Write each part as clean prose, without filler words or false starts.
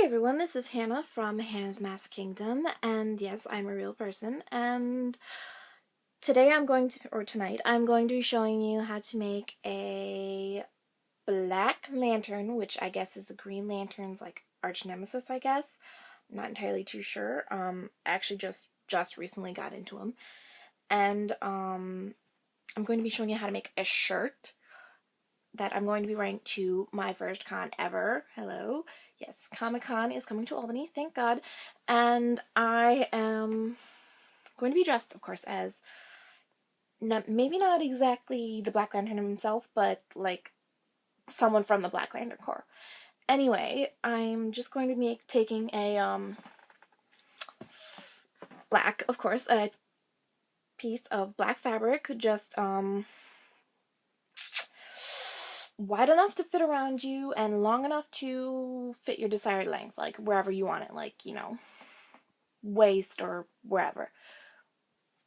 Hey everyone, this is Hannah from Hannah's Mask Kingdom, and yes, I'm a real person, and tonight I'm going to be showing you how to make a black lantern, which I guess is the Green Lantern's, like, arch nemesis, I guess. I'm not entirely too sure. I actually just recently got into them. And, I'm going to be showing you how to make a shirt that I'm going to be wearing to my first con ever. Hello. Yes, Comic-Con is coming to Albany, thank God. And I am going to be dressed, of course, as maybe not exactly the Black Lantern himself, but like someone from the Black Lantern Corps. Anyway, I'm just going to be taking a black, of course, a piece of black fabric, just wide enough to fit around you and long enough to fit your desired length, like wherever you want it, like, you know, waist or wherever.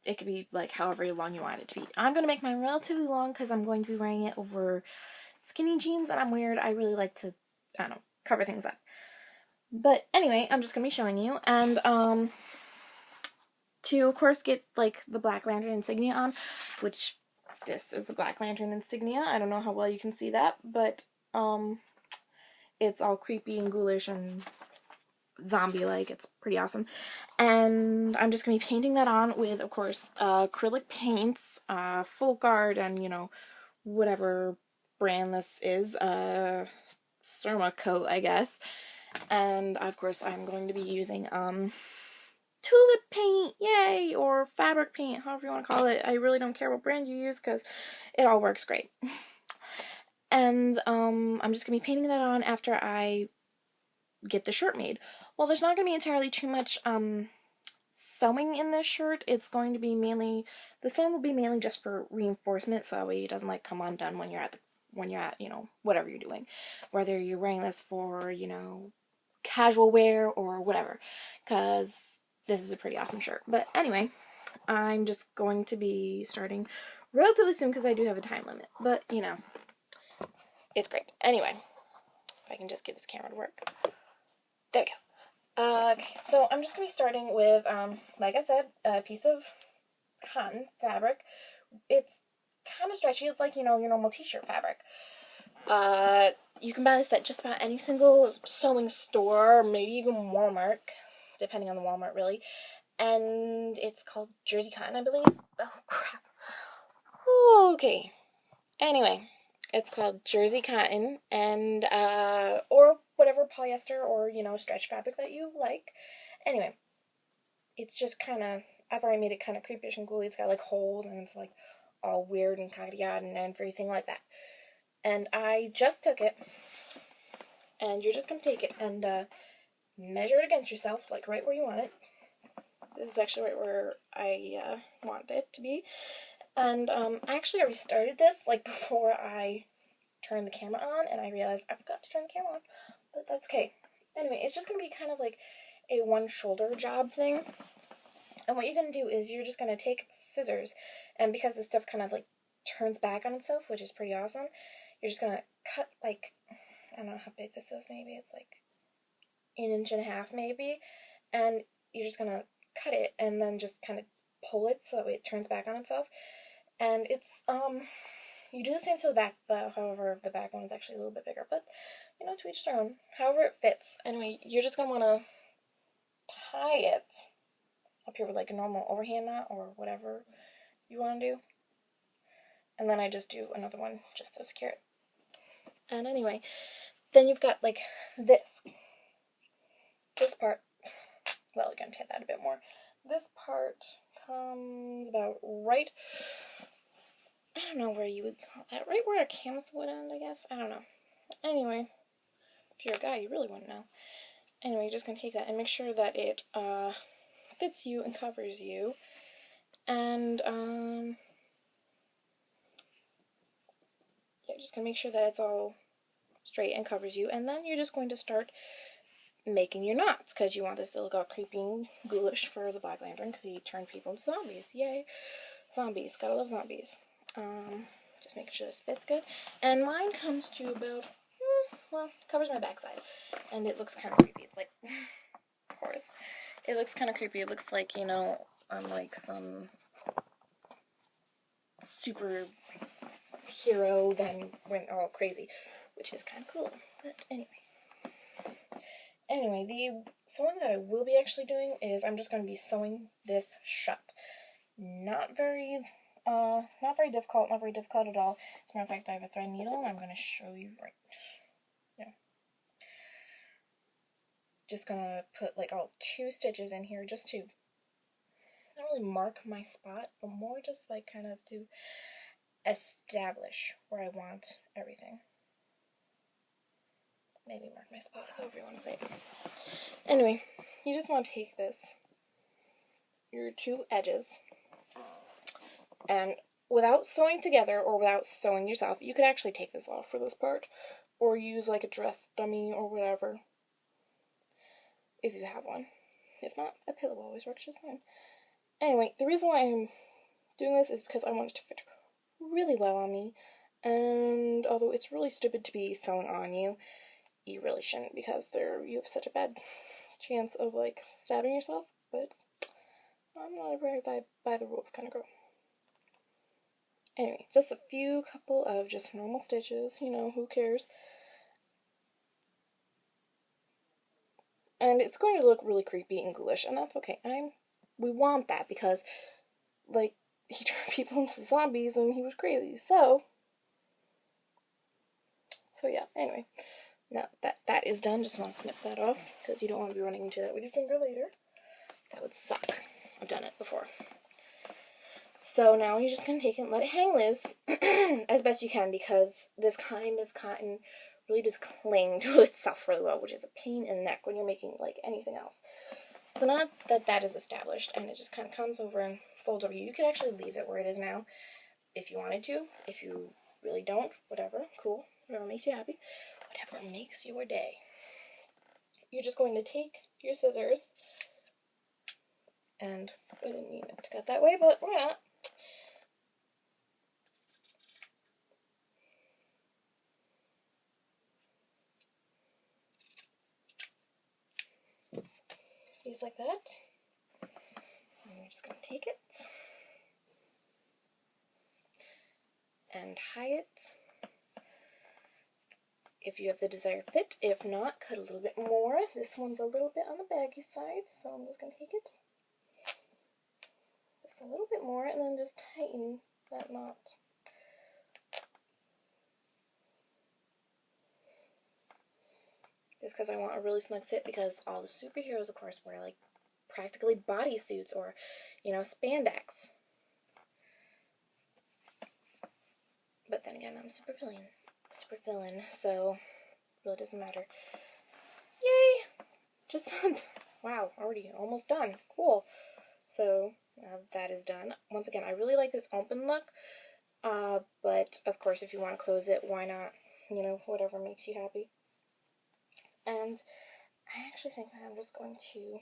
It could be like however long you want it to be. I'm going to make mine relatively long because I'm going to be wearing it over skinny jeans, and I'm weird. I really like to, I don't know, cover things up. But anyway, I'm just going to be showing you, and to, of course, get like the Black Lantern insignia on, which this is the Black Lantern insignia. I don't know how well you can see that, but it's all creepy and ghoulish and zombie-like. It's pretty awesome. And I'm just going to be painting that on with, of course, acrylic paints, folk art, and, you know, whatever brand this is, Surma coat, I guess. And, of course, I'm going to be using, tulip paint, yay, or fabric paint, however you want to call it. I really don't care what brand you use, because it all works great. And, I'm just going to be painting that on after I get the shirt made. Well, there's not going to be entirely too much, sewing in this shirt. It's going to be mainly, the sewing will be mainly just for reinforcement, so that way it doesn't, like, come undone when you're at, you know, whatever you're doing. Whether you're wearing this for, you know, casual wear or whatever, because this is a pretty awesome shirt. But anyway, I'm just going to be starting relatively soon because I do have a time limit, but, you know, it's great. Anyway, if I can just get this camera to work. There we go. Okay, so I'm just going to be starting with, like I said, a piece of cotton fabric. It's kind of stretchy. It's like, you know, your normal t-shirt fabric. You can buy this at just about any single sewing store, maybe even Walmart, depending on the Walmart, really. And it's called Jersey Cotton, I believe. Oh, crap. Okay. Anyway, it's called Jersey Cotton, and, or whatever polyester or, you know, stretch fabric that you like. Anyway, it's just kind of, I've already made it kind of creepish and ghouly. It's got, like, holes, and it's, like, all weird and cockeyed and everything like that. And I just took it, and you're just going to take it and measure it against yourself, like right where you want it. This is actually right where I want it to be. And I actually already started this, like, before I turned the camera on, and I realized I forgot to turn the camera on, but that's okay. Anyway, it's just going to be kind of like a one-shoulder job thing. And what you're going to do is you're just going to take scissors, and because this stuff kind of, like, turns back on itself, which is pretty awesome, you're just going to cut, like, I don't know how big this is, maybe it's like 1.5 inches maybe, and you're just going to cut it and then just kind of pull it so that way it turns back on itself. And it's, you do the same to the back, but however, the back one is actually a little bit bigger, but, you know, to each their own. However it fits. Anyway, you're just going to want to tie it up here with, like, a normal overhand knot or whatever you want to do. And then I just do another one just to secure it. And anyway, then you've got, like, this part. Well, we're going to take that a bit more. This part comes about right, I don't know where you would call that, right where a canvas would end, I guess? I don't know. Anyway, if you're a guy, you really wouldn't know. Anyway, you're just going to take that and make sure that it fits you and covers you. And, yeah, just going to make sure that it's all straight and covers you. And then you're just going to start making your knots, because you want this to look all creepy and ghoulish for the Black Lantern, because he turned people into zombies. Yay. Zombies. Gotta love zombies. Just making sure this fits good. And mine comes to about, well, covers my backside. And it looks kind of creepy. It's like It looks kind of creepy. It looks like, you know, I'm like some super hero then went all crazy, which is kind of cool. But anyway, the sewing that I will be actually doing is I'm just going to be sewing this shut. Not very difficult, not very difficult at all. As a matter of fact, I have a thread needle and I'm going to show you right now. Just going to put like all 2 stitches in here, just to not really mark my spot, but more just like kind of to establish where I want everything. Maybe mark my spot, however you want to say it. Anyway, you just want to take your 2 edges, and without sewing together or without sewing yourself, you could actually take this off for this part, or use like a dress dummy or whatever, if you have one. If not, a pillow always works just fine. Anyway, the reason why I'm doing this is because I want it to fit really well on me, and although it's really stupid to be sewing on you, you really shouldn't, because you have such a bad chance of like stabbing yourself. But I'm not a very by the rules kind of girl. Anyway, just a couple of just normal stitches, you know, who cares? And it's going to look really creepy and ghoulish, and that's okay. We want that, because like he turned people into zombies and he was crazy. So yeah, anyway. Now that is done, just want to snip that off, because you don't want to be running into that with your finger later. That would suck. I've done it before. So now you're just going to take it and let it hang loose as best you can, because this kind of cotton really does cling to itself really well, which is a pain in the neck when you're making like anything else. So now that is established and it just kind of comes over and folds over you could actually leave it where it is now if you wanted to. If you really don't, whatever, cool. Whatever makes you happy. Whatever makes your day. You're just going to take your scissors, and I didn't mean it to cut that way, but why not? Just like that. And we're just going to take it and tie it if you have the desired fit. If not, cut a little bit more. This one's a little bit on the baggy side, so I'm just going to take it just a little bit more and then just tighten that knot. Just because I want a really snug fit, because all the superheroes, of course, wear like practically bodysuits or, you know, spandex. But then again, I'm super villain, so it really doesn't matter. Yay! Just wow, already almost done. Cool. So now that is done. Once again, I really like this open look, but of course, if you want to close it, why not? You know, whatever makes you happy. And I actually think I'm just going to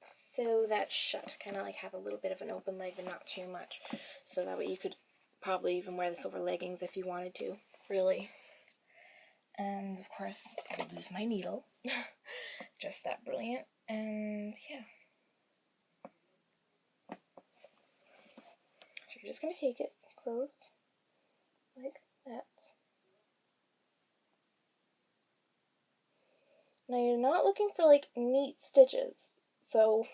sew that shut, kind of like have a little bit of an open leg, but not too much. So that way you could probably even wear this over leggings if you wanted to, really. And of course, I would lose my needle. Just that brilliant. And yeah. So you're just going to take it closed like that. Now you're not looking for like neat stitches, so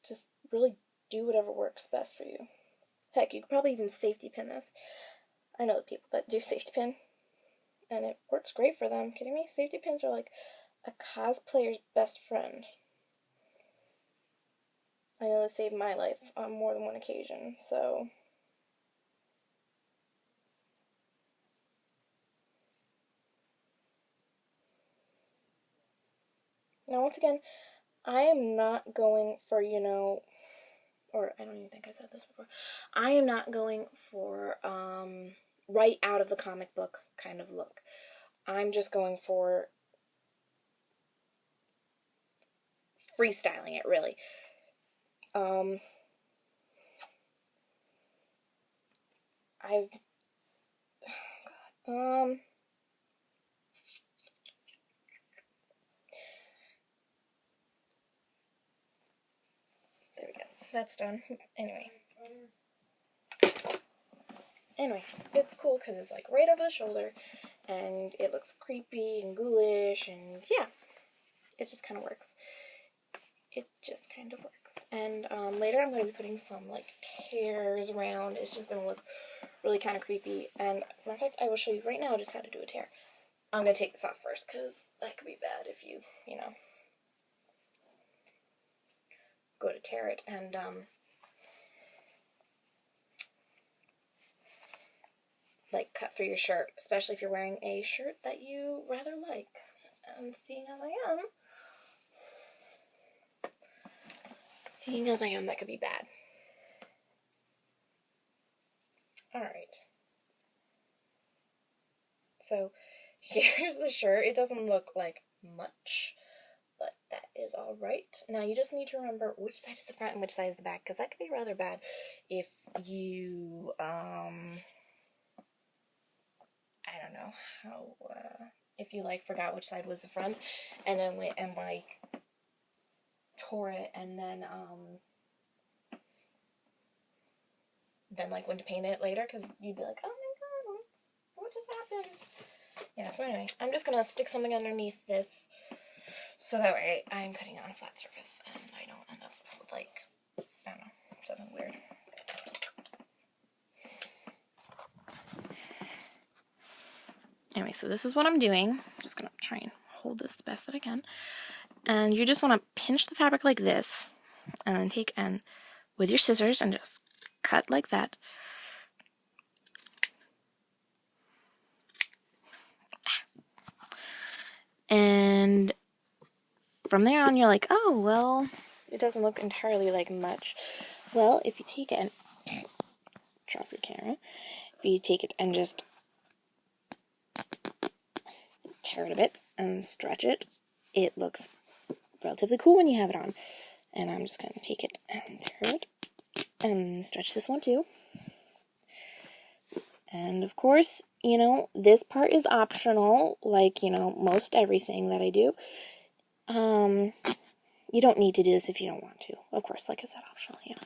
just really do whatever works best for you. Heck, you could probably even safety pin this. I know the people that do safety pin, and it works great for them. Kidding me? Safety pins are like a cosplayer's best friend. I know they saved my life on more than one occasion, so now once again, I am not going for, you know, or I don't even think I said this before, I am not going for right out of the comic book kind of look. I'm just going for freestyling it, really. that's done. Anyway, it's cool because it's like right over the shoulder, and it looks creepy and ghoulish, and yeah, it just kind of works. It just kind of works. And later I'm going to be putting some like tears around. It's just going to look really kind of creepy. And matter of fact, I will show you right now just how to do a tear. I'm going to take this off first because that could be bad if you know, go to tear it and like cut through your shirt, especially if you're wearing a shirt that you rather like. And seeing as I am, that could be bad. Alright. So, here's the shirt. It doesn't look like much, but that is alright. Now, you just need to remember which side is the front and which side is the back, because that could be rather bad if you, I don't know how, if you, like, forgot which side was the front, and then went and, like, tore it, and then like, went to paint it later, because you'd be like, oh my god, what just happened? Yeah, so anyway, I'm just gonna stick something underneath this, so that way I'm cutting it on a flat surface, and I don't end up with, like, I don't know, something weird. Anyway, so this is what I'm doing. I'm just gonna try and hold this the best that I can. And you just want to pinch the fabric like this, and then take and with your scissors and just cut like that. And from there on, you're like, oh, well, it doesn't look entirely like much. Well, if you take it and drop your camera, if you take it and just tear it a bit and stretch it, it looks relatively cool when you have it on. And I'm just going to take it and tear it and stretch this one too. And of course, you know, this part is optional, like, you know, most everything that I do. You don't need to do this if you don't want to. Of course, like I said, optional, yeah.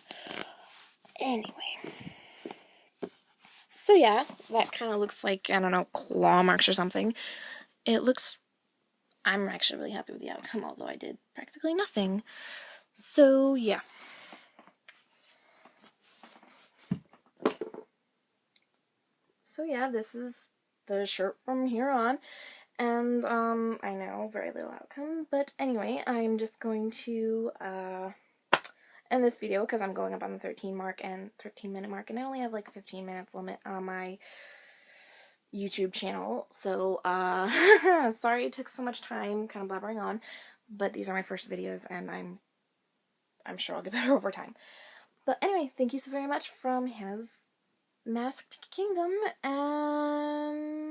Anyway. So yeah, that kind of looks like, I don't know, claw marks or something. It looks, I'm actually really happy with the outcome, although I did practically nothing. So yeah. So yeah, this is the shirt from here on. And, I know, very little outcome, but anyway, I'm just going to, end this video, because I'm going up on the 13-minute mark, and I only have, like, 15 minutes limit on my YouTube channel, so, sorry it took so much time, kind of blabbering on, but these are my first videos, and I'm sure I'll get better over time. But anyway, thank you so very much from Hannah's Masked Kingdom, and